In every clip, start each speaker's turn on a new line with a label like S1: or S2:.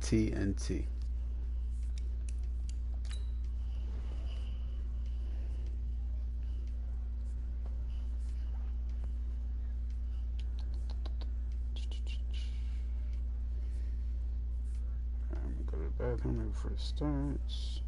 S1: TNT. I'm gonna go to the bathroom before it starts.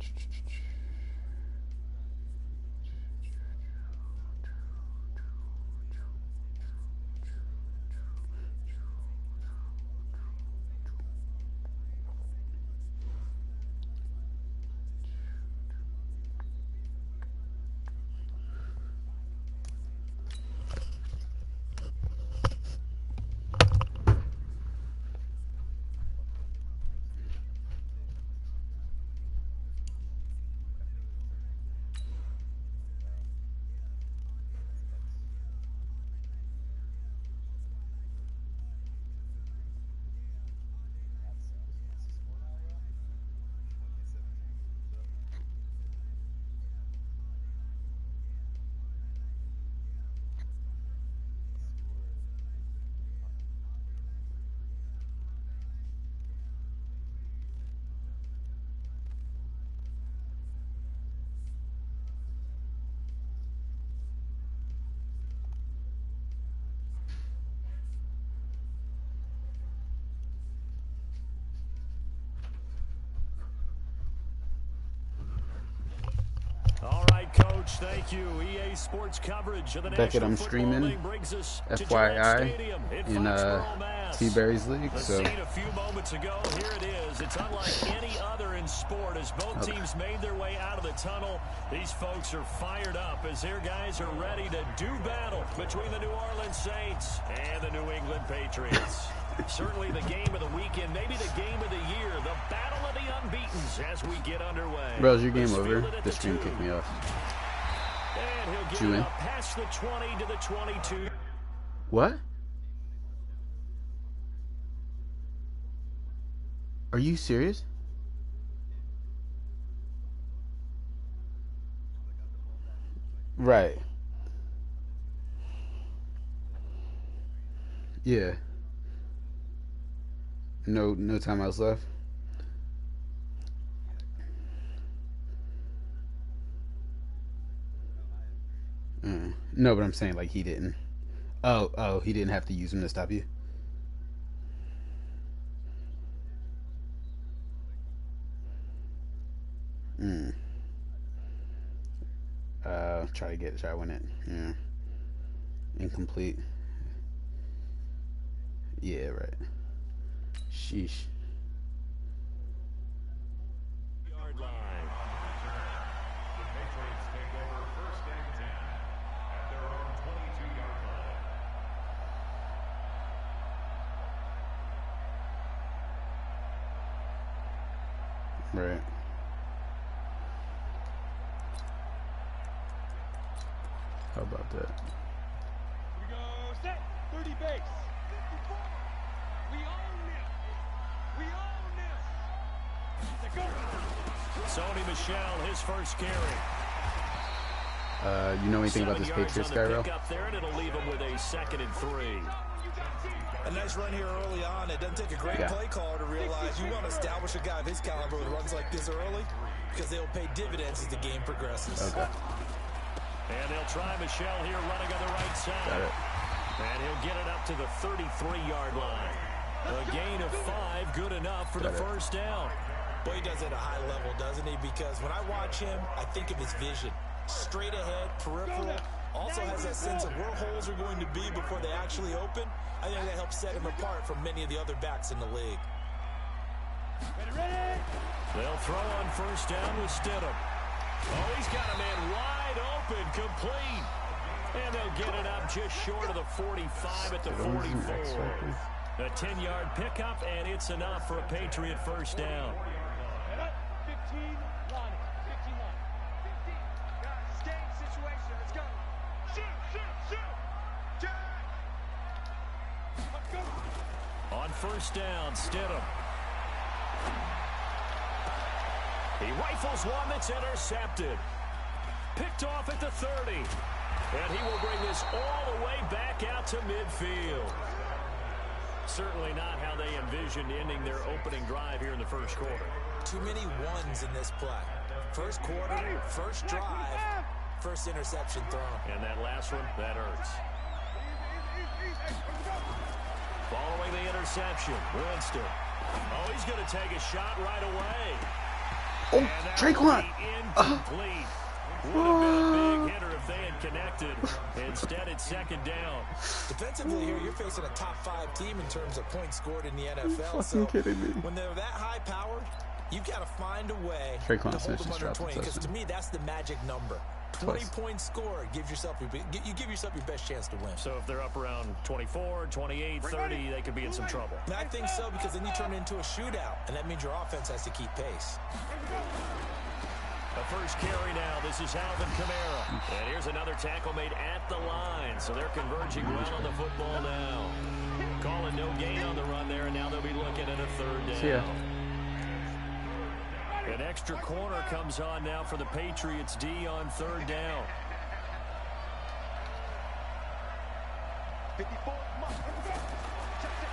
S2: Coach, thank you. EA Sports coverage of the
S1: Beckett,
S2: National
S1: I'm streaming, FYI, in T-Berry's league. So
S2: a few moments ago, here it is. It's unlike any other in sport as both teams made their way out of the tunnel. These folks are fired up as their guys are ready to do battle between the New Orleans Saints and the New England Patriots. Certainly the game of the weekend, maybe the game of the year, the battle of the unbeatens as we get underway.
S1: Bro, is your game over? The stream kicked me off.
S2: And he'll get it up past the 20 to the 22.
S1: What? Are you serious? Right. Yeah. No timeouts left. No, but I'm saying like he didn't. Oh, he didn't have to use him to stop you. Try to win it. Yeah. Incomplete. Yeah, right. Sheesh.
S2: Yard line.
S3: The Patriots take over first and 10 at their own 22-yard line.
S1: Right. How about that?
S4: We go set 30 base. 54. We own this. We own this. Go.
S2: Sony Michel, his first carry.
S1: You know anything about this Patriots guy, Rel?
S2: Up there, and it'll leave him with a 2nd and 3.
S5: A nice run here early on. It doesn't take a great play caller to realize you want to establish a guy of his caliber with runs like this early because they'll pay dividends as the game progresses.
S1: Okay.
S2: And they'll try Michel here running on the right side.
S1: Got it.
S2: And he'll get it up to the 33-yard line. A gain of 5, good enough for the first down.
S5: Boy, he does it at a high level, doesn't he? Because when I watch him, I think of his vision. Straight ahead, peripheral. Also has that sense of where holes are going to be before they actually open. I think that helps set him apart from many of the other backs in the league.
S4: Ready.
S2: They'll throw on first down with Stidham. Oh, he's got a man wide open, complete. And they'll get it up just short of the 45 at the 44. A 10-yard pickup, and it's enough for a Patriot first down.
S4: 15 line. 15 line. 15. Guys, stay in situation. Let's go. Shoot. Let's go.
S2: On first down, Stidham. He rifles one that's intercepted. Picked off at the 30. And he will bring this all the way back out to midfield. Certainly not how they envisioned ending their opening drive here in the first quarter.
S5: Too many ones in this play. First quarter, first drive, first interception thrown.
S2: And that last one, that hurts. Following the interception, Winston. Oh, he's going to take a shot right away.
S1: Oh, Traquan.
S2: Incomplete. Would have been a big hitter if they had connected. Instead, it's second down.
S5: Defensively here, you're facing a top 5 team in terms of points scored in the NFL.
S1: Fucking kidding me.
S5: When they're that high powered, you've got to find a way
S1: Traquan
S5: to hold them under 20. Because to
S1: touchdown.
S5: me, that's the magic number. 20 points scored gives yourself you give yourself your best chance to win.
S2: So if they're up around 24, 28, 30, they could be in some trouble.
S5: And I think so, because then you turn it into a shootout, and that means your offense has to keep pace.
S2: The first carry now. This is Alvin Kamara. And here's another tackle made at the line. So they're converging well on the football now. Calling no gain on the run there, and now they'll be looking at a third down.
S1: See ya.
S2: An extra corner comes on now for the Patriots D on third down.
S4: 54.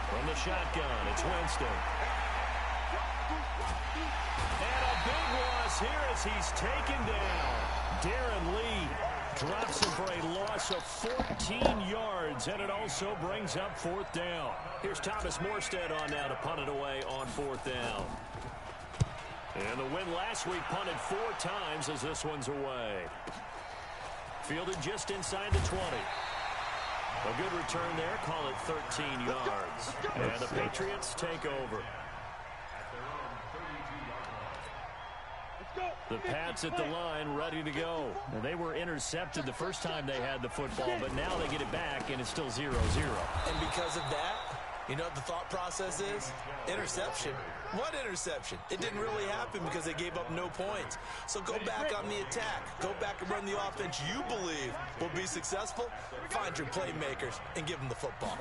S2: From the shotgun, it's Winston. And a big loss here as he's taken down. Darren Lee drops him for a loss of 14 yards, and it also brings up fourth down. Here's Thomas Morstead on now to punt it away on fourth down. And the win last week punted 4 times as this one's away. Fielded just inside the 20. A good return there. Call it 13 yards. And the Patriots take over. The Pats at the line ready to go. And they were intercepted the first time they had the football, but now they get it back, and it's still 0-0.
S5: And because of that, you know what the thought process is? Interception. What interception? It didn't really happen because they gave up no points. So go back on the attack. Go back and run the offense you believe will be successful. Find your playmakers and give them the football.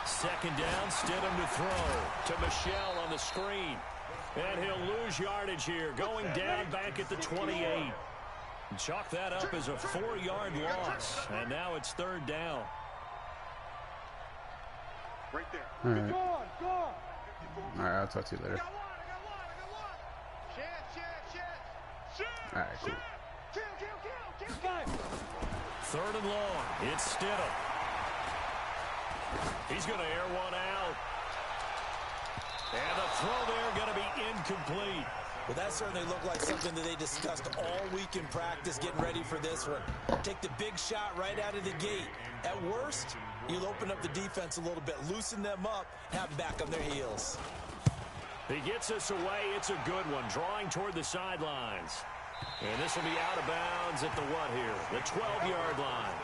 S2: Second down, Stidham to throw to Michelle on the screen. And he'll lose yardage here, going down back at the 28. Chalk that up as a 4-yard loss. And now it's third down.
S4: Right there.
S1: All right.
S4: Go on.
S1: All right, I'll talk to you later. All right, cool.
S4: Kill.
S2: Third and long. It's Stidham. He's going to air one out. And the throw there going to be incomplete.
S5: Well, that certainly looked like something that they discussed all week in practice getting ready for this one. Take the big shot right out of the gate. At worst, you'll open up the defense a little bit, loosen them up, have them back on their heels.
S2: He gets us away. It's a good one, drawing toward the sidelines. And this will be out of bounds at the what here? The 12-yard line.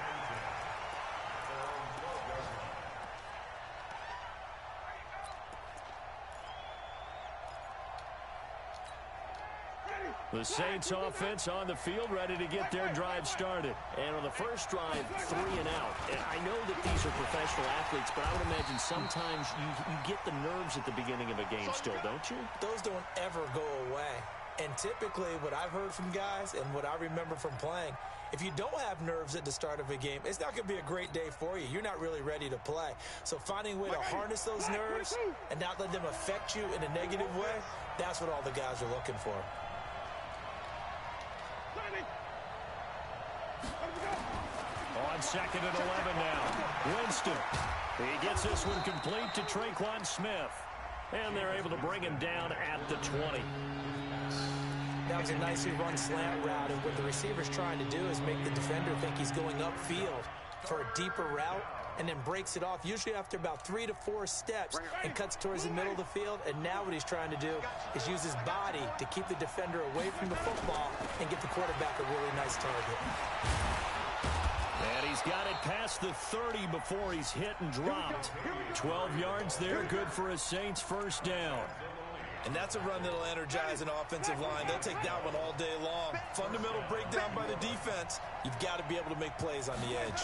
S2: The Saints offense on the field ready to get their drive started. And on the first drive, 3 and out. And I know that these are professional athletes, but I would imagine sometimes you get the nerves at the beginning of a game still, don't you?
S5: Those don't ever go away. And typically what I've heard from guys and what I remember from playing, if you don't have nerves at the start of a game, it's not going to be a great day for you. You're not really ready to play. So finding a way to harness those nerves and not let them affect you in a negative way, that's what all the guys are looking for.
S2: On second and 11 now. Winston. He gets this one complete to Traquan Smith. And they're able to bring him down at the 20.
S5: That was a nicely run slant route, and what the receiver's trying to do is make the defender think he's going upfield for a deeper route, and then breaks it off, usually after about 3 to 4 steps, and cuts towards the middle of the field. And now what he's trying to do is use his body to keep the defender away from the football and get the quarterback a really nice target.
S2: And he's got it past the 30 before he's hit and dropped. 12 yards there, good for a Saints first down.
S5: And that's a run that'll energize an offensive line. They'll take that one all day long. Fundamental breakdown by the defense. You've got to be able to make plays on the edge.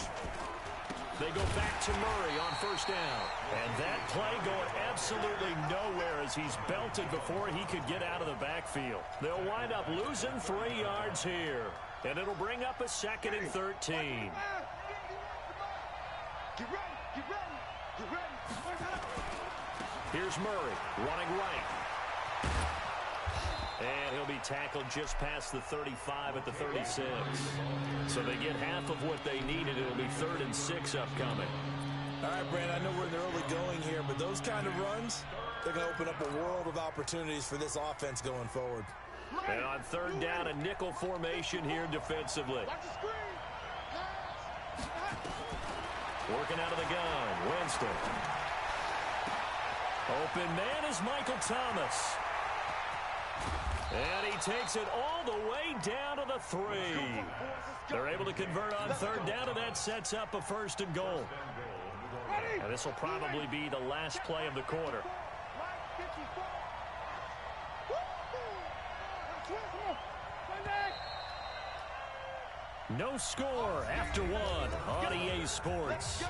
S2: They go back to Murray on first down. And that play going absolutely nowhere as he's belted before he could get out of the backfield. They'll wind up losing 3 yards here. And it'll bring up a second and 13.
S4: Get ready.
S2: Here's Murray running right. And he'll be tackled just past the 35 at the 36. So they get half of what they needed. It'll be 3rd and 6 upcoming.
S5: All right, Brand, I know we're in the early going here, but those kind of runs, they're going to open up a world of opportunities for this offense going forward.
S2: And on 3rd down, a nickel formation here defensively. Working out of the gun, Winston. Open man is Michael Thomas. And he takes it all the way down to the 3. They're able to convert on 3rd down, and that sets up a 1st and goal. And this will probably be the last play of the quarter. No score after 1 on EA Sports.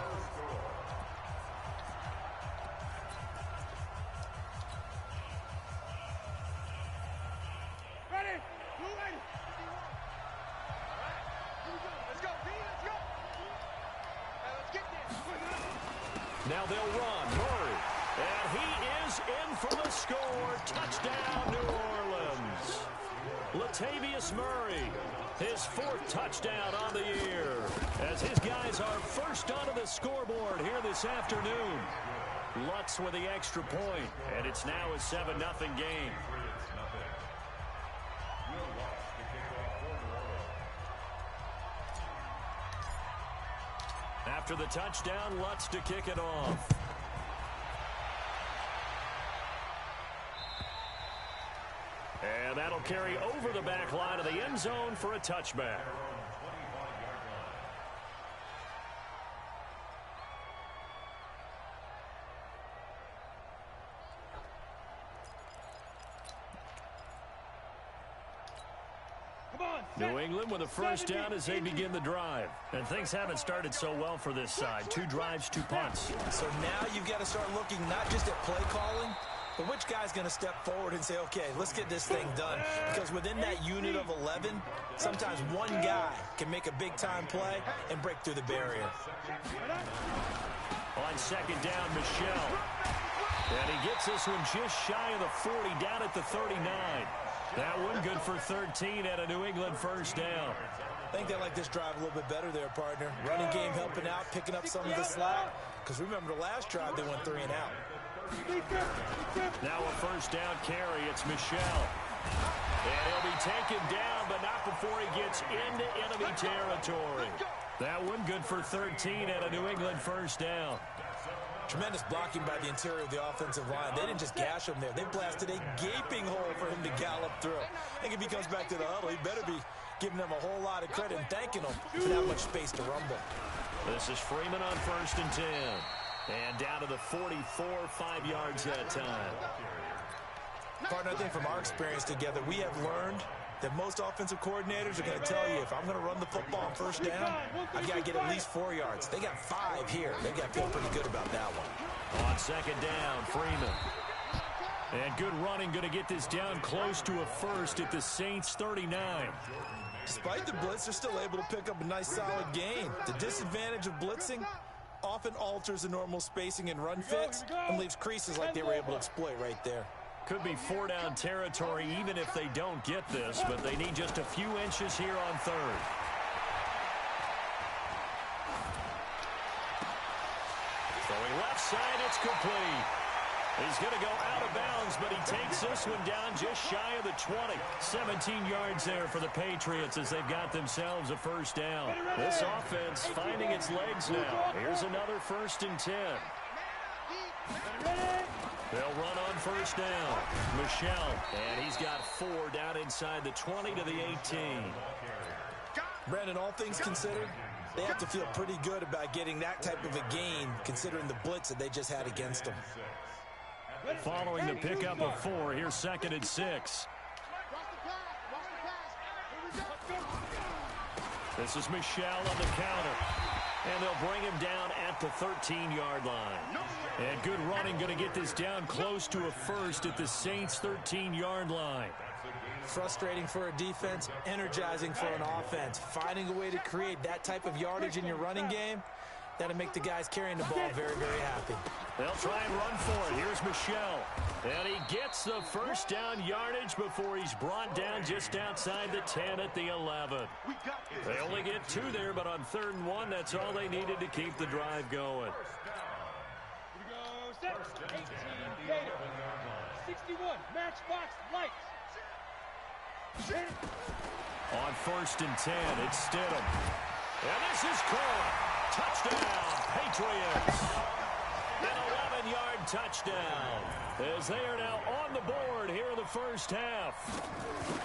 S2: Now they'll run. Murray. And he is in for the score. Touchdown, New Orleans. Latavius Murray, his 4th touchdown on the year, as his guys are first onto the scoreboard here this afternoon. Lutz with the extra point, and it's now a 7-0 game. After the touchdown, Lutz to kick it off. And that'll carry over the back line of the end zone for a touchback. New England with a first down as they begin the drive. And things haven't started so well for this side. 2 drives, 2 punts.
S5: So now you've got to start looking not just at play calling, but which guy's going to step forward and say, okay, let's get this thing done. Because within that unit of 11, sometimes one guy can make a big-time play and break through the barrier.
S2: On 2nd down, Michel. And he gets this one just shy of the 40, down at the 39. That one good for 13 at a New England first down.
S5: I think they like this drive a little bit better there, partner. Running game helping out, picking up some of the slack. Because remember the last drive, they went 3 and out.
S2: Now a first down carry. It's Michel. And he'll be taken down, but not before he gets into enemy territory. That one good for 13 at a New England first down.
S5: Tremendous blocking by the interior of the offensive line. They didn't just gash him there. They blasted a gaping hole for him to gallop through. I think if he comes back to the huddle, he better be giving them a whole lot of credit and thanking them for that much space to rumble.
S2: This is Freeman on 1st and 10. And down to the 44, 5 yards that time.
S5: Partner, I think from our experience together, we have learned that most offensive coordinators are going to tell you, if I'm going to run the football on first down, I've got to get at least 4 yards. They got 5 here. They've got to feel pretty good about that one.
S2: On 2nd down, Freeman. And good running, going to get this down close to a first at the Saints 39.
S5: Despite the blitz, they're still able to pick up a nice solid gain. The disadvantage of blitzing often alters the normal spacing and run fits and leaves creases like they were able to exploit right there.
S2: Could be 4-down territory even if they don't get this, but they need just a few inches here on 3rd. Throwing left side, it's complete. He's going to go out of bounds, but he takes this one down just shy of the 20. 17 yards there for the Patriots as they've got themselves a first down. This offense finding its legs now. Here's another 1st and 10. They'll run on first down. Michel, and he's got 4 down inside the 20 to the 18.
S5: Brandon, all things considered, they have to feel pretty good about getting that type of a gain considering the blitz that they just had against them.
S2: Following the pickup of 4, here's 2nd and 6. This is Michel on the counter. And they'll bring him down at the 13-yard line. And good running, going to get this down close to a first at the Saints' 13-yard line.
S5: Frustrating for a defense, energizing for an offense. Finding a way to create that type of yardage in your running game, That'll make the guys carrying the ball very, very happy.
S2: They'll try and run for it. Here's Michel. And he gets the first down yardage before he's brought down just outside the 10 at the 11. They only get 2 there, but on 3rd and 1, that's all they needed to keep the drive going.
S4: Here we go, set. 18, Gator. 61, matchbox lights.
S2: On 1st and 10, it's Stidham. And this is caught. Touchdown, Patriots. An 11-yard touchdown as they are now on the board here in the first half.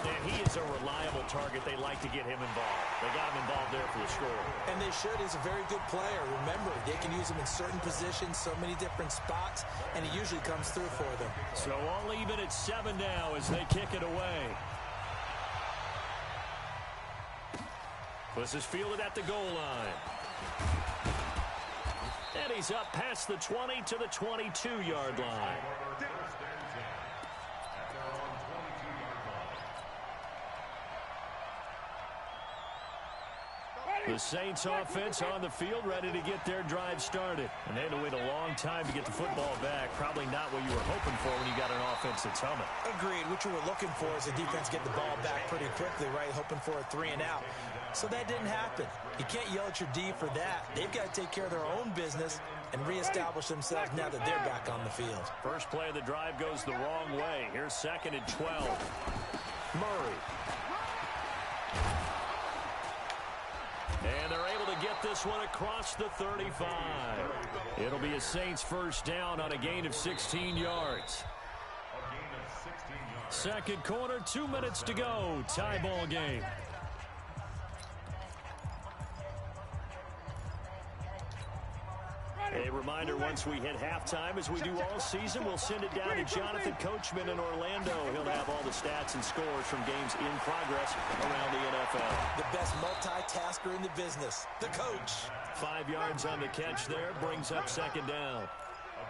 S2: And he is a reliable target. They like to get him involved. They got him involved there for the score.
S5: And they should. He's a very good player. Remember, they can use him in certain positions, so many different spots, and he usually comes through for them.
S2: So all even at 7 now as they kick it away. This is fielded at the goal line. And he's up past the 20 to the 22-yard line. The Saints offense on the field, ready to get their drive started. And they had to wait a long time to get the football back. Probably not what you were hoping for when you got an offense that's humming.
S5: Agreed. What you were looking for is the defense get the ball back pretty quickly, right? Hoping for a 3 and out. So that didn't happen. You can't yell at your D for that. They've got to take care of their own business and reestablish themselves now that they're back on the field.
S2: First play of the drive goes the wrong way. Here's 2nd and 12. Murray. And they're able to get this one across the 35. It'll be a Saints first down on a gain of 16 yards. Second quarter, 2 minutes to go. Tie ball game. A reminder, once we hit halftime, as we do all season, we'll send it down to Jonathan Coachman in Orlando. He'll have all the stats and scores from games in progress around the NFL.
S5: The best multitasker in the business, the coach.
S2: 5 yards on the catch there, brings up 2nd down.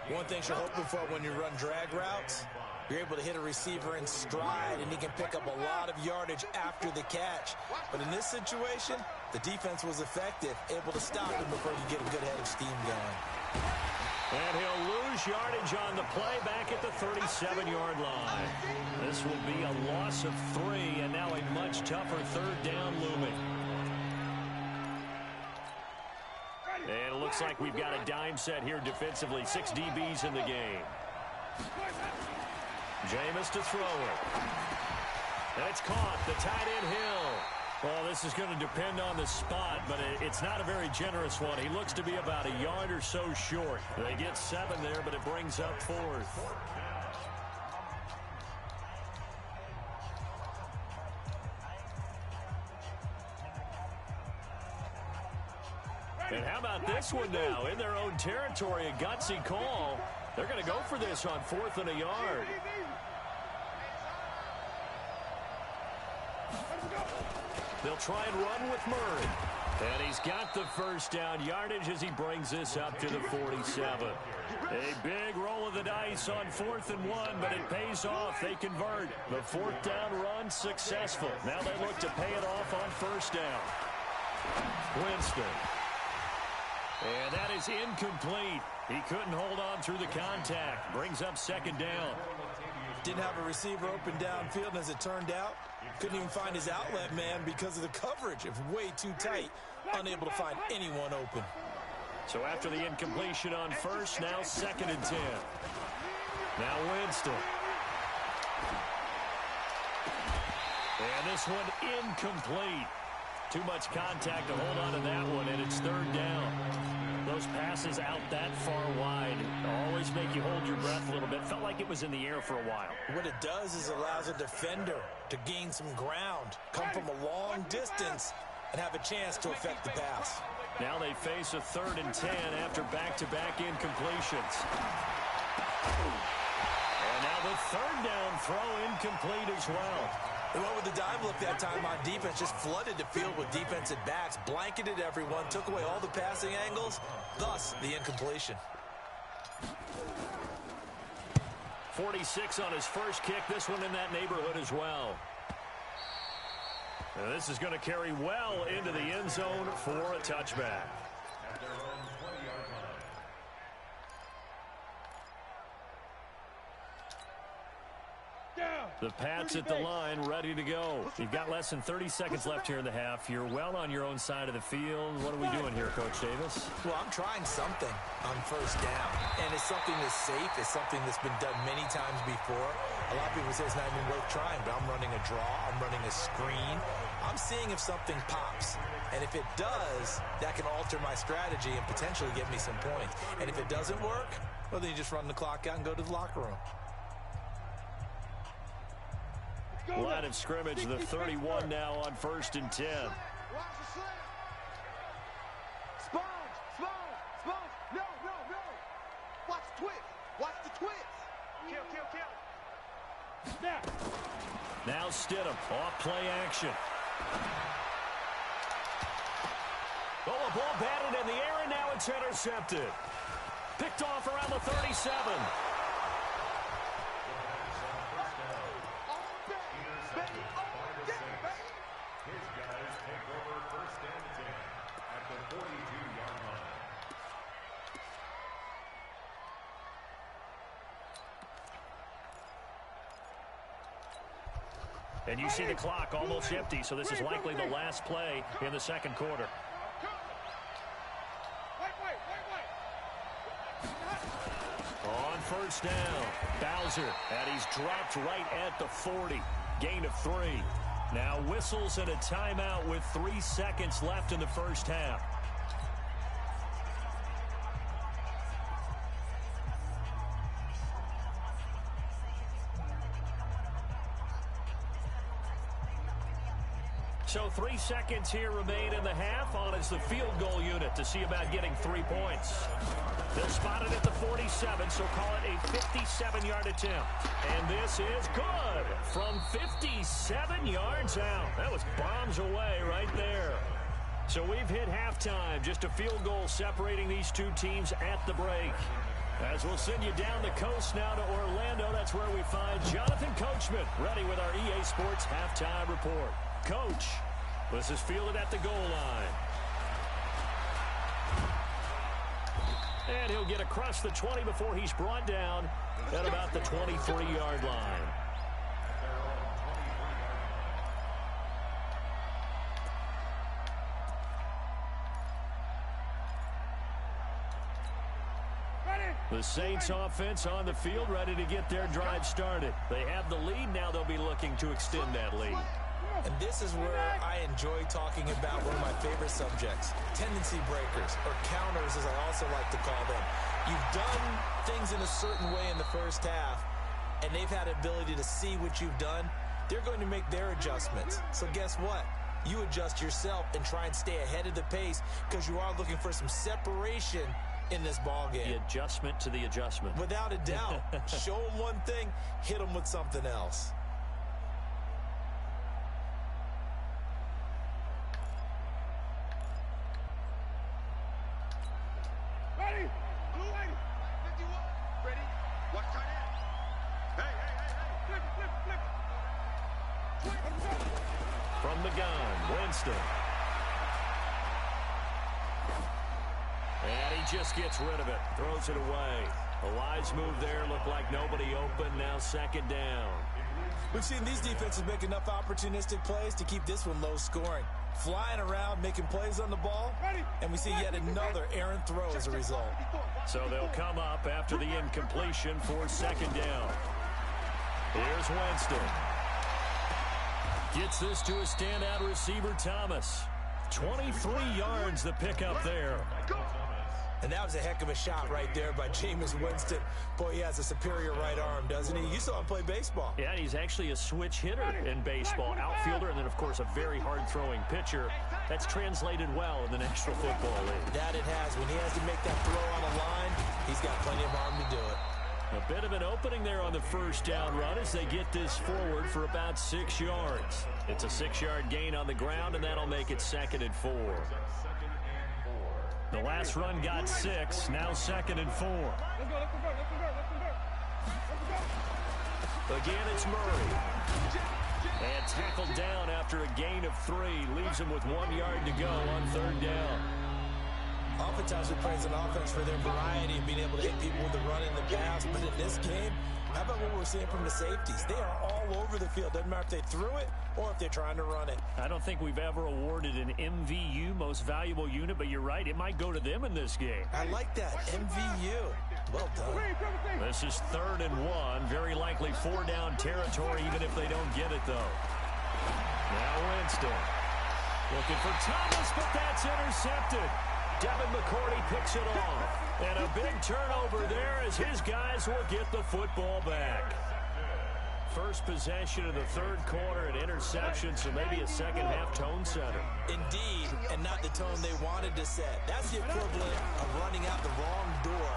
S5: One thing you're hoping for when you run drag routes, you're able to hit a receiver in stride, and he can pick up a lot of yardage after the catch. But in this situation, the defense was effective, able to stop him before you get a good head of steam going.
S2: And he'll lose yardage on the play back at the 37-yard line. This will be a loss of 3, and now a much tougher 3rd down looming. And it looks like we've got a dime set here defensively. 6 DBs in the game. Jameis to throw it. And it's caught. The tight end Hill. Well, this is going to depend on the spot, but it's not a very generous one. He looks to be about a yard or so short. They get 7 there, but it brings up 4th. And how about this one now? In their own territory, a gutsy call. They're going to go for this on 4th and a yard. They'll try and run with Murray. And he's got the first down yardage as he brings this up to the 47. A big roll of the dice on 4th and 1, but it pays off. They convert. The 4th down run successful. Now they look to pay it off on 1st down. Winston. And that is incomplete. He couldn't hold on through the contact. Brings up 2nd down.
S5: Didn't have a receiver open downfield, and as it turned out, couldn't even find his outlet man because of the coverage. It was way too tight. Unable to find anyone open.
S2: So after the incompletion on 1st, now 2nd and 10. Now Winston. And this one incomplete. Too much contact to hold on to that one, and it's 3rd down. Those passes out that far wide always make you hold your breath a little bit. Felt like it was in the air for a while.
S5: What it does is allows a defender to gain some ground, come from a long distance, and have a chance to affect the pass.
S2: Now they face a 3rd and 10 after back-to-back incompletions. And now the 3rd down throw incomplete as well.
S5: They went with the dime look that time on defense, just flooded the field with defensive backs, blanketed everyone, took away all the passing angles, thus the incompletion.
S2: 46 on his first kick, this one in that neighborhood as well. And this is going to carry well into the end zone for a touchback. The Pats at the line, ready to go. You've got less than 30 seconds left here in the half. You're well on your own side of the field. What are we doing here, Coach Davis?
S5: Well, I'm trying something on first down, and it's something that's safe. It's something that's been done many times before. A lot of people say it's not even worth trying, but I'm running a draw. I'm running a screen. I'm seeing if something pops. And if it does, that can alter my strategy and potentially get me some points. And if it doesn't work, well, then you just run the clock out and go to the locker room.
S2: Line of scrimmage, the 31 now on 1st and 10.
S4: Sponge! No! Watch the twist! Watch the twist! Kill! Snap!
S2: Now Stidham, off play action. Oh, a ball batted in the air, and now it's intercepted. Picked off around the 37.
S3: His guys take over 1st and 10 at the 42-yard line.
S2: And you see the clock almost empty, so this is likely the last play in the second quarter. On 1st down, Bowser, and he's dropped right at the 40. Gain of 3. Now whistles and a timeout with 3 seconds left in the first half. So 3 seconds here remain in the half. On is the field goal unit to see about getting 3 points. They're spotted at the 47, so call it a 57-yard attempt. And this is good from 57 yards out. That was bombs away right there. So we've hit halftime. Just a field goal separating these two teams at the break. As we'll send you down the coast now to Orlando, that's where we find Jonathan Coachman ready with our EA Sports halftime report. Coach, this is fielded at the goal line. And he'll get across the 20 before he's brought down at about the 23-yard line. The Saints offense on the field ready to get their drive started. They have the lead. Now they'll be looking to extend that lead.
S5: And this is where I enjoy talking about one of my favorite subjects, tendency breakers, or counters as I also like to call them. You've done things in a certain way in the first half, and they've had the ability to see what you've done. They're going to make their adjustments. So guess what? You adjust yourself and try and stay ahead of the pace because you are looking for some separation in this ball game.
S2: The adjustment to the adjustment.
S5: Without a doubt. Show them one thing, hit them with something else.
S4: Ready? Blue lady. 51. Ready? Watch tight end. Hey. Flip.
S2: From the gun, Winston. And he just gets rid of it. Throws it away. A wise move there. Looked like nobody open. Now 2nd down.
S5: We've seen these defenses make enough opportunistic plays to keep this one low scoring. Flying around, making plays on the ball. And we see yet another errant throw as a result.
S2: So they'll come up after the incompletion for 2nd down. Here's Winston. Gets this to a standout receiver, Thomas. 23 yards the pickup there.
S5: And that was a heck of a shot right there by Jameis Winston. Boy, he has a superior right arm, doesn't he? You saw him play baseball.
S2: Yeah, he's actually a switch hitter in baseball. Outfielder, and then, of course, a very hard-throwing pitcher. That's translated well in the National Football League.
S5: That it has. When he has to make that throw on a line, he's got plenty of arm to do it.
S2: A bit of an opening there on the 1st down run as they get this forward for about 6 yards. It's a 6-yard gain on the ground, and that'll make it 2nd and 4. The last run got 6, now 2nd and 4. Again, it's Murray. And tackled down after a gain of 3. Leaves him with 1 yard to go on 3rd down.
S5: Oftentimes we praise an offense for their variety and being able to hit people with the run and the pass, but in this game, How about what we're seeing from the safeties? They are all over the field. Doesn't matter if they threw it or if they're trying to run it.
S2: I don't think we've ever awarded an MVU, most valuable unit, but you're right. It might go to them in this game.
S5: I like that. MVU. Well done.
S2: This is 3rd and 1. Very likely 4-down territory, even if they don't get it, though. Now Winston. Looking for Thomas, but that's intercepted. Devin McCourty picks it off. And a big turnover there as his guys will get the football back. First possession of the 3rd quarter, an interception, so maybe a second-half tone setter.
S5: Indeed, and not the tone they wanted to set. That's the equivalent of running out the wrong door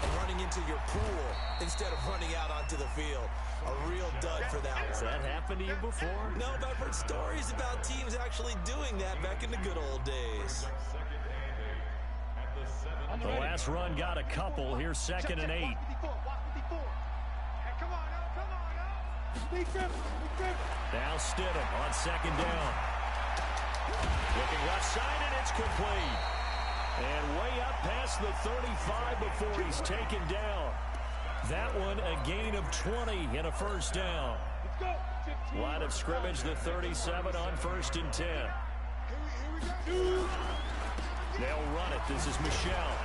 S5: and running into your pool instead of running out onto the field. A real dud for that one.
S2: Has that happened to you before?
S5: No, but I've heard stories about teams actually doing that back in the good old days.
S2: The last run got a couple. Here's 2nd and 8.
S4: Come on now. Big trip.
S2: Now Stidham on 2nd down. Looking left side, and it's complete. And way up past the 35 before he's taken down. That one a gain of 20 and a 1st down. Line of scrimmage, the 37 on 1st and 10. They'll run it. This is Michelle.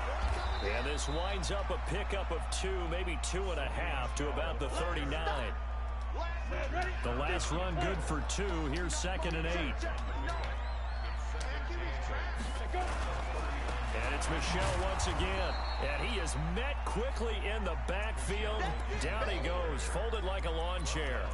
S2: And this winds up a pickup of 2, maybe 2.5 to about the 39. The last run good for 2. Here's 2nd and 8. And it's Michelle once again. And he is met quickly in the backfield. Down he goes, folded like a lawn chair.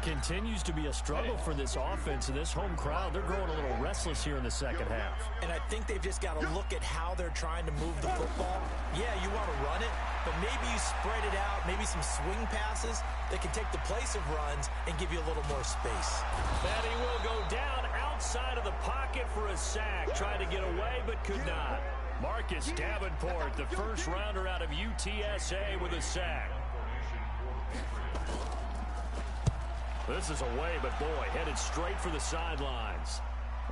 S2: Continues to be a struggle for this offense and this home crowd. They're growing a little restless here in the 2nd half.
S5: And I think they've just got to look at how they're trying to move the football. Yeah, you want to run it, but maybe you spread it out, maybe some swing passes that can take the place of runs and give you a little more space.
S2: And he will go down outside of the pocket for a sack. Tried to get away, but could not. Marcus Davenport, the first rounder out of UTSA, with a sack. This is away, but boy, headed straight for the sidelines.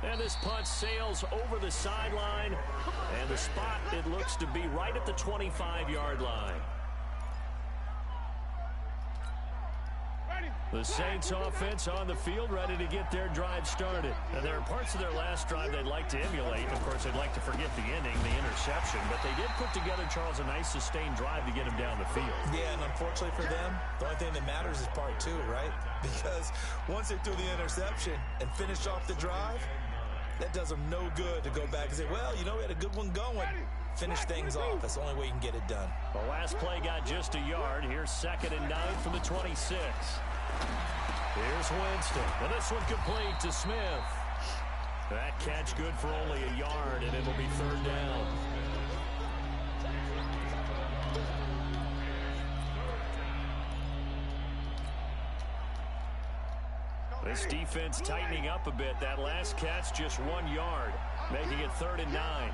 S2: And this punt sails over the sideline. And the spot, it looks to be right at the 25-yard line. The Saints offense on the field, ready to get their drive started. And there are parts of their last drive they'd like to emulate. Of course, they'd like to forget the ending, the interception. But they did put together, Charles, a nice sustained drive to get him down the field.
S5: Yeah, and unfortunately for them, the only thing that matters is part 2, right? Because once they threw the interception and finished off the drive, that does them no good to go back and say, well, you know, we had a good one going. Finish things off. That's the only way you can get it done.
S2: The last play got just a yard. Here's 2nd and 9 from the 26. Here's Winston. And this one complete to Smith. That catch good for only a yard, and it'll be 3rd down. This defense tightening up a bit. That last catch just 1 yard, making it 3rd and 9.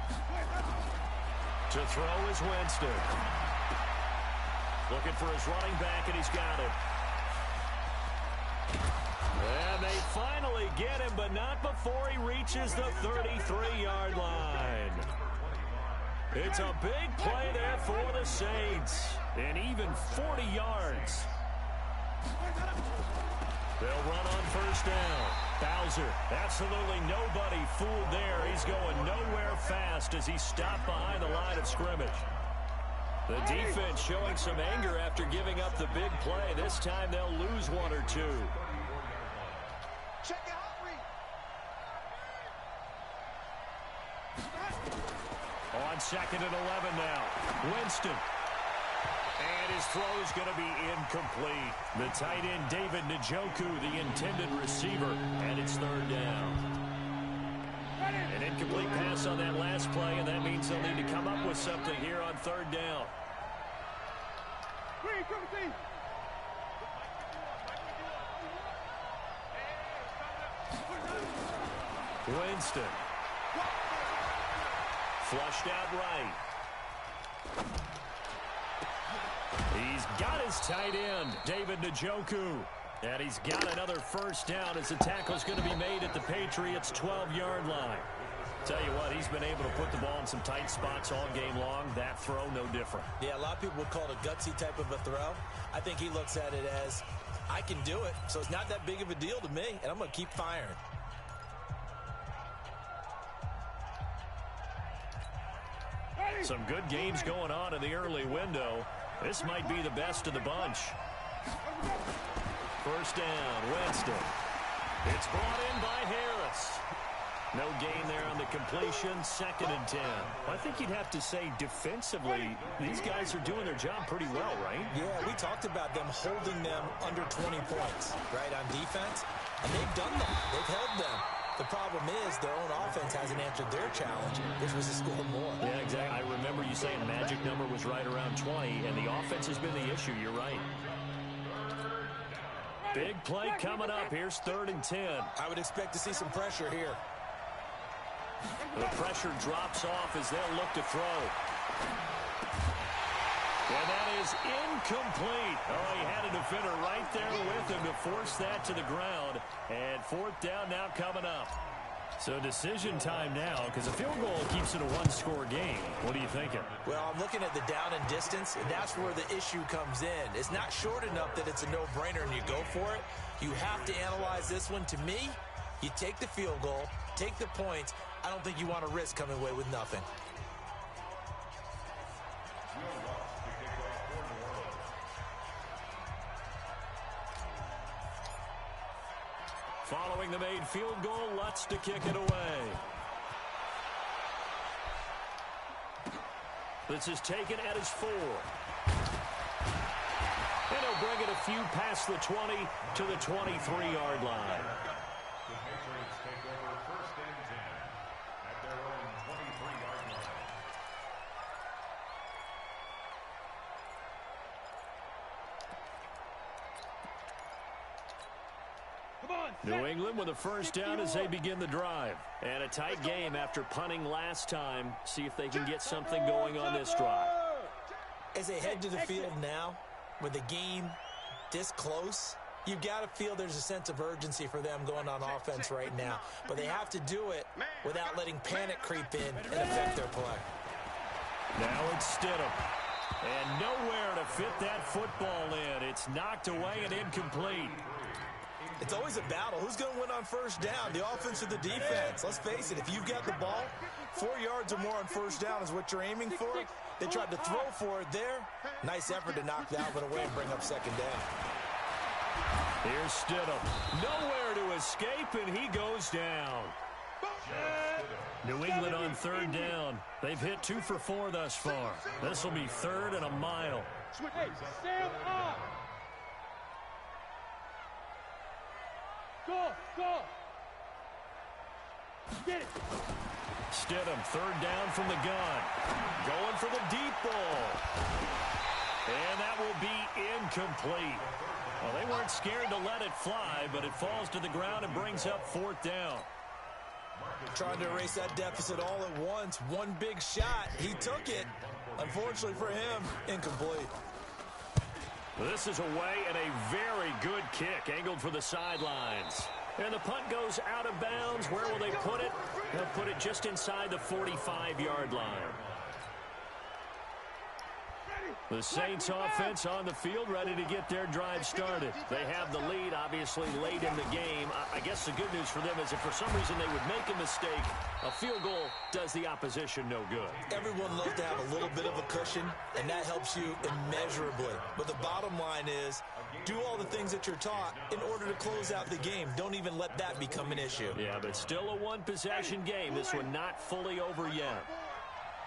S2: To throw is Winston. Looking for his running back, and he's got it. And they finally get him, but not before he reaches the 33-yard line. It's a big play there for the Saints. And even 40 yards. They'll run on 1st down. Bowser, absolutely nobody fooled there. He's going nowhere fast as he stopped behind the line of scrimmage. The defense showing some anger after giving up the big play. This time they'll lose 1 or 2.
S4: Check it out, Reed.
S2: On 2nd and 11 now. Winston. And his throw is going to be incomplete. The tight end, David Njoku, the intended receiver. And it's 3rd down. An incomplete pass on that last play, and that means they'll need to come up with something here on 3rd down. Winston. Flushed out right. He's got his tight end, David Njoku. And he's got another 1st down as the tackle's going to be made at the Patriots' 12-yard line. Tell you what, he's been able to put the ball in some tight spots all game long. That throw, no different.
S5: Yeah, a lot of people would call it a gutsy type of a throw. I think he looks at it as, I can do it, so it's not that big of a deal to me, and I'm going to keep firing.
S2: Some good games going on in the early window. This might be the best of the bunch. First down, Winston. It's brought in by Harris. No gain there on the completion, 2nd and 10. I think you'd have to say defensively, these guys are doing their job pretty well, right?
S5: Yeah, we talked about them holding them under 20 points, right, on defense. And they've done that. They've held them. The problem is their own offense hasn't answered their challenge, which was to score more.
S2: Yeah, exactly. I remember you saying the magic number was right around 20, and the offense has been the issue. You're right. Big play coming up. Here's 3rd and 10.
S5: I would expect to see some pressure here.
S2: The pressure drops off as they'll look to throw. And that is incomplete. Oh, he had a defender right there with him to force that to the ground. And 4th down now coming up. So decision time now, because a field goal keeps it a one-score game. What are you thinking?
S5: Well, I'm looking at the down and distance, and that's where the issue comes in. It's not short enough that it's a no-brainer and you go for it. You have to analyze this one. To me, you take the field goal, take the points. I don't think you want to risk coming away with nothing.
S2: Following the made field goal, Lutz to kick it away. This is taken at his 4. And he'll bring it a few past the 20 to the 23-yard line.
S3: The Patriots take over 1st and 10 at their own 23-yard line.
S2: New England with a first down as they begin the drive. And a tight game after punting last time. See if they can get something going on this drive.
S5: As they head to the field now, with the game this close, you've got to feel there's a sense of urgency for them going on offense right now. But they have to do it without letting panic creep in and affect their play.
S2: Now it's Stidham. And nowhere to fit that football in. It's knocked away and incomplete.
S5: It's always a battle. Who's going to win on first down, the offense or the defense? Let's face it, if you've got the ball, 4 yards or more on first down is what you're aiming for. They tried to throw for it there. Nice effort to knock that one away and bring up 2nd down.
S2: Here's Stidham. Nowhere to escape, and he goes down. New England on 3rd down. They've hit 2 for 4 thus far. This will be 3rd and a mile.
S4: Hey, Sam up! Go! Get it!
S2: Stidham, 3rd down from the gun. Going for the deep ball. And that will be incomplete. Well, they weren't scared to let it fly, but it falls to the ground and brings up 4th down.
S5: Trying to erase that deficit all at once. One big shot. He took it. Unfortunately for him, incomplete.
S2: This is away and a very good kick angled for the sidelines. And the punt goes out of bounds. Where will they put it? They'll put it just inside the 45-yard line. The Saints offense on the field ready to get their drive started. They have the lead, obviously, late in the game. I guess the good news for them is if for some reason they would make a mistake, a field goal does the opposition no good.
S5: Everyone loves to have a little bit of a cushion, and that helps you immeasurably. But the bottom line is, do all the things that you're taught in order to close out the game. Don't even let that become an issue.
S2: Yeah, but still a one-possession game. This one not fully over yet.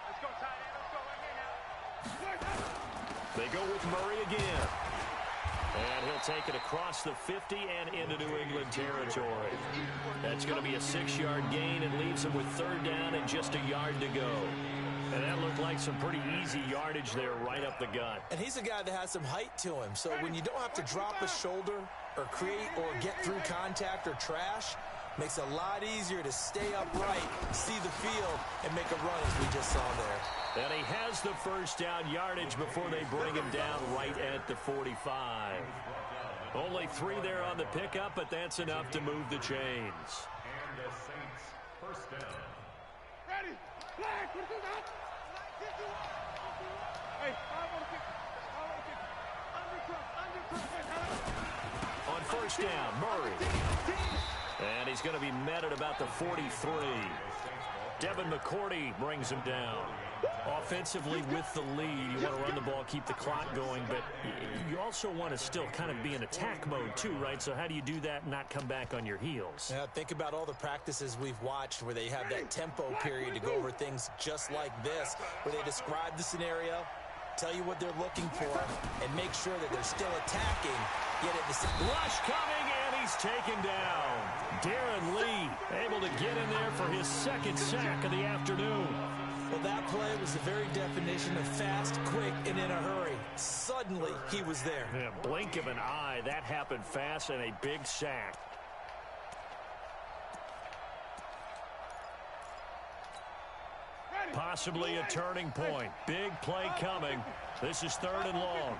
S4: Let's go, tight end. Let's go right here now.
S2: They go with Murray again. And he'll take it across the 50 and into New England territory. That's going to be a 6-yard gain and leaves him with 3rd down and just a yard to go. And that looked like some pretty easy yardage there right up the gut.
S5: And he's a guy that has some height to him. So when you don't have to drop a shoulder or create or get through contact or trash, makes it a lot easier to stay upright, see the field, and make a run as we just saw there.
S2: And he has the first down yardage before they bring him down right at the 45. Only 3 there on the pickup, but that's enough to move the chains.
S3: And the Saints first down.
S4: Ready. Flag. What is that? Hey, I want to kick. Undercut.
S2: On first down, Murray. And he's going to be met at about the 43. Devin McCourty brings him down. Offensively with the lead, you want to run the ball, keep the clock going, but you also want to still kind of be in attack mode too, right? So how do you do that and not come back on your heels?
S5: Yeah, think about all the practices we've watched where they have that tempo period to go over things just like this, where they describe the scenario, tell you what they're looking for, and make sure that they're still attacking, yet at the same time.
S2: Rush coming, and he's taken down. Darren Lee able to get in there for his second sack of the afternoon.
S5: Well, that play was the very definition of fast, quick, and in a hurry. Suddenly, he was there.
S2: Yeah, blink of an eye, that happened fast, and a big sack. Possibly a turning point. Big play coming. This is 3rd and long.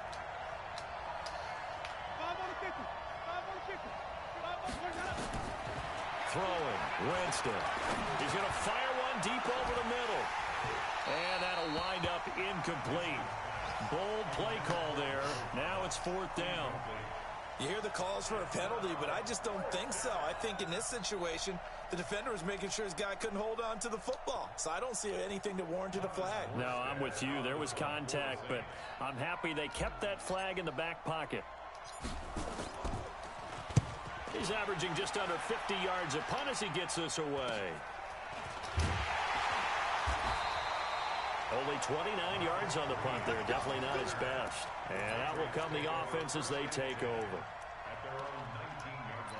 S2: Throwing, Winston. He's going to fire one deep over the middle. And that'll wind up incomplete. Bold play call there. Now it's 4th down.
S5: You hear the calls for a penalty, but I just don't think so. I think in this situation, the defender was making sure his guy couldn't hold on to the football. So I don't see anything that warranted a flag.
S2: No, I'm with you. There was contact, but I'm happy they kept that flag in the back pocket. He's averaging just under 50 yards a punt as he gets this away. Only 29 yards on the punt there. Definitely not his best. And that will come the offense as they take over.
S3: At their own 19-yard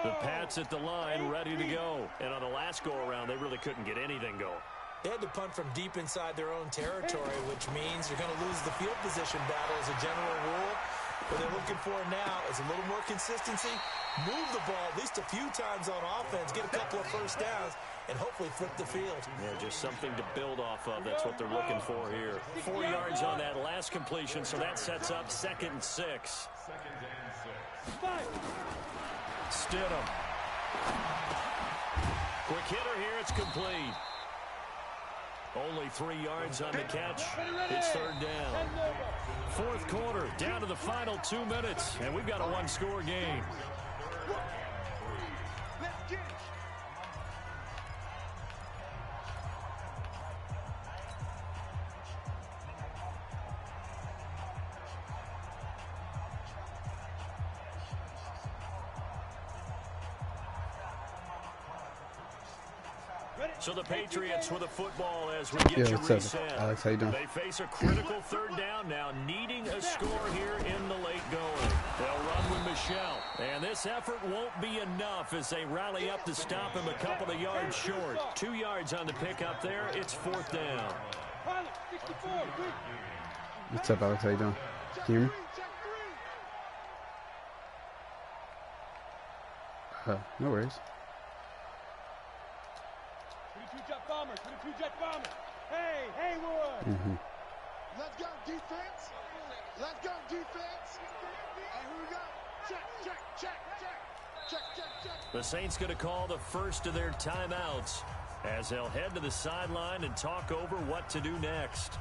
S3: line.
S2: The Pats at the line, ready to go. And on the last go-around, they really couldn't get anything going.
S5: They had to punt from deep inside their own territory, which means you're going to lose the field position battle as a general rule. What they're looking for now is a little more consistency, move the ball at least a few times on offense, get a couple of first downs, and hopefully flip the field.
S2: Yeah, just something to build off of. That's what they're looking for here. 4 yards on that last completion, so that sets up 2nd and 6.
S3: 2nd and 6.
S2: Stidham. Quick hitter here, it's complete. Only 3 yards on the catch. It's 3rd down. 4th quarter, down to the final 2 minutes, and we've got a one-score game. So the Patriots with a football as we get you reset.
S1: Alex, how you doing?
S2: They face a critical 3rd down now, needing a score here in the late going. They'll run with Michelle. And this effort won't be enough as they rally up to stop him a couple of yards short. 2 yards on the pickup there. It's 4th down.
S1: What's up, Alex? How you doing? Can you hear me? No worries.
S4: 22-jet bombers, 22-jet bombers. Hey, Haywood.
S6: Let's go defense. Let's go defense. And here we go. Check.
S2: The Saints going to call the first of their timeouts as they'll head to the sideline and talk over what to do next.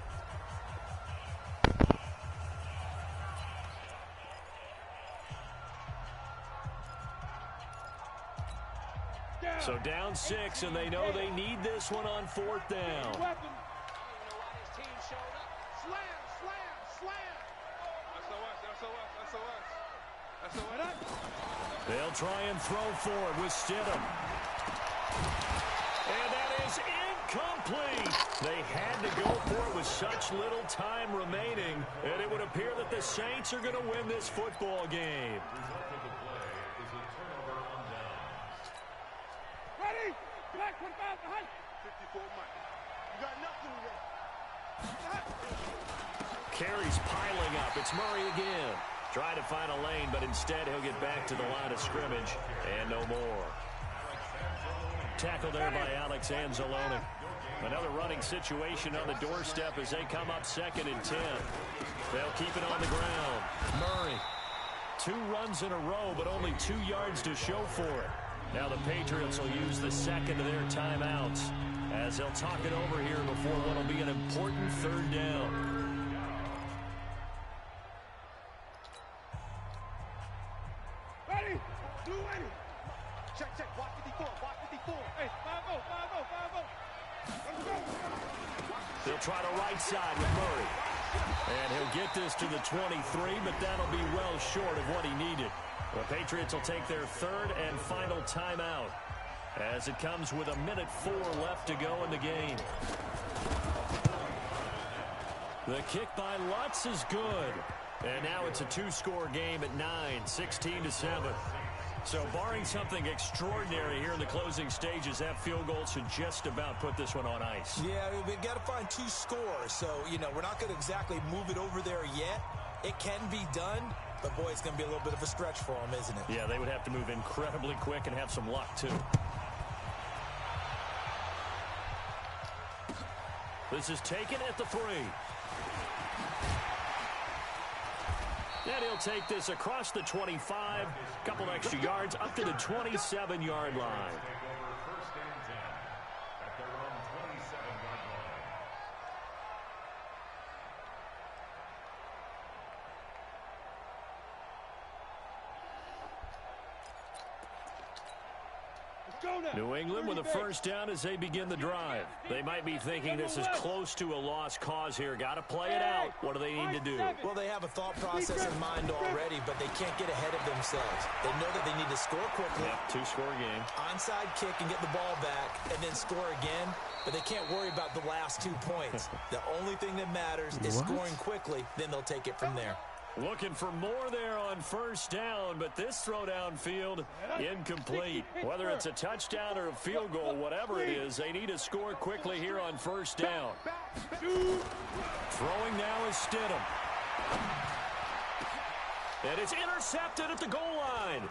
S2: So down 6, and they know they need this one on 4th down. They'll try and throw forward with Stidham. And that is incomplete. They had to go for it with such little time remaining, and it would appear that the Saints are going to win this football game.
S4: Ready? Black, what about the height? 54 Mike. You got nothing there.
S2: Carries piling up. It's Murray again. Trying to find a lane, but instead he'll get back to the line of scrimmage and no more. Tackle there by Alex Anzalone. Another running situation on the doorstep as they come up 2nd and 10. They'll keep it on the ground. Murray 2 runs in a row, but only 2 yards to show for it. Now the Patriots will use the second of their timeouts as they'll talk it over here before what will be an important 3rd down.
S4: Ready? Do ready. Check, check. Watch 54. Watch 54. Hey, 5-0, 5-0, 5-0. Let's go.
S2: They'll try to right side with Murray. And he'll get this to the 23, but that'll be well short of what he needed. The Patriots will take their 3rd and final timeout as it comes with 1:04 left to go in the game. The kick by Lutz is good. And now it's a 2-score game at 9, 16-7. So barring something extraordinary here in the closing stages, that field goal should just about put this one on ice.
S5: Yeah, we've got to find 2 scores. So, we're not going to exactly move it over there yet. It can be done, but, boy, it's going to be a little bit of a stretch for them, isn't it?
S2: Yeah, they would have to move incredibly quick and have some luck, too. This is taken at the 3. And he'll take this across the 25, couple extra yards, up to the 27-yard line.
S3: Take over 1st and 10 at their own 27-yard line.
S4: Let's go now.
S2: New England with a 1st down as they begin the drive. They might be thinking this is close to a lost cause here. Got to play it out. What do they need to do?
S5: Well, they have a thought process in mind already, but they can't get ahead of themselves. They know that they need to score quickly.
S2: Yep, 2-score game.
S5: Onside kick and get the ball back and then score again, but they can't worry about the last 2 points. The only thing that matters is scoring quickly, then they'll take it from there.
S2: Looking for more there on 1st down, but this throw downfield incomplete. Whether it's a touchdown or a field goal, whatever it is, they need to score quickly here on 1st down. Throwing now is Stidham. And it's intercepted at the goal line.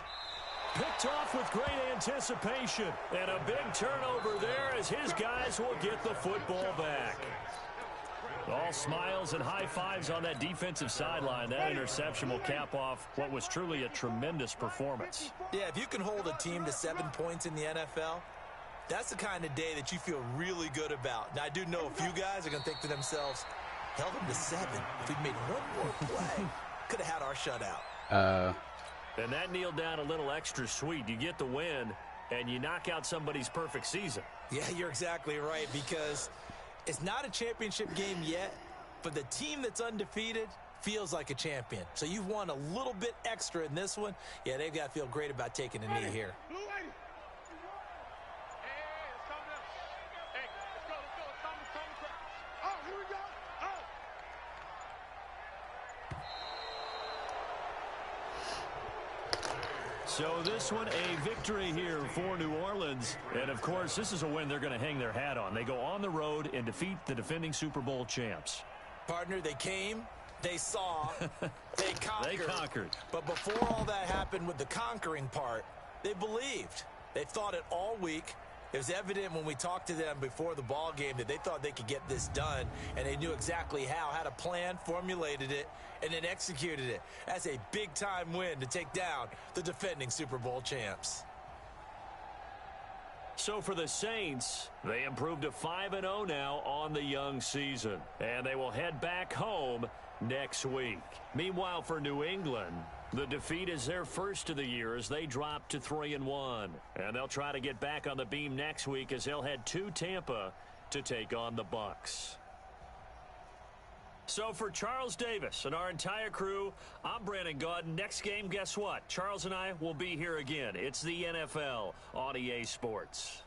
S2: Picked off with great anticipation. And a big turnover there as his guys will get the football back. All smiles and high fives on that defensive sideline. That interception will cap off what was truly a tremendous performance.
S5: Yeah, if you can hold a team to 7 points in the NFL, that's the kind of day that you feel really good about. Now, I do know a few guys are going to think to themselves, held them to 7. If we'd made 1 more play, could have had our shutout.
S2: And that kneeled down a little extra sweet. You get the win, and you knock out somebody's perfect season.
S5: Yeah, you're exactly right, because it's not a championship game yet, but the team that's undefeated feels like a champion. So you've won a little bit extra in this one. Yeah, they've got to feel great about taking a knee here.
S4: Blue lady. Hey, let's calm down. Hey, let's go. It's time to crash. Oh, here we go.
S2: So this one, a victory here for New Orleans. And, of course, this is a win they're going to hang their hat on. They go on the road and defeat the defending Super Bowl champs.
S5: Partner, they came, they saw, they conquered.
S2: They conquered.
S5: But before all that happened with the conquering part, they believed. They thought it all week. It was evident when we talked to them before the ball game that they thought they could get this done, and they knew exactly how, had a plan, formulated it, and then executed it. That's a big-time win to take down the defending Super Bowl champs.
S2: So for the Saints, they improved to 5-0 now on the young season, and they will head back home next week. Meanwhile, for New England, the defeat is their first of the year as they drop to 3-1. And they'll try to get back on the beam next week as they'll head to Tampa to take on the Bucs. So for Charles Davis and our entire crew, I'm Brandon Gaudin. Next game, guess what? Charles and I will be here again. It's the NFL on EA Sports.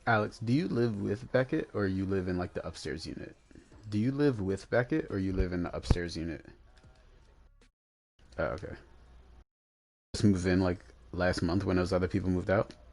S1: Alex, do you live with Beckett or you live in like the upstairs unit? Do you live with Beckett or you live in the upstairs unit? Oh, okay. Just move in like last month when those other people moved out?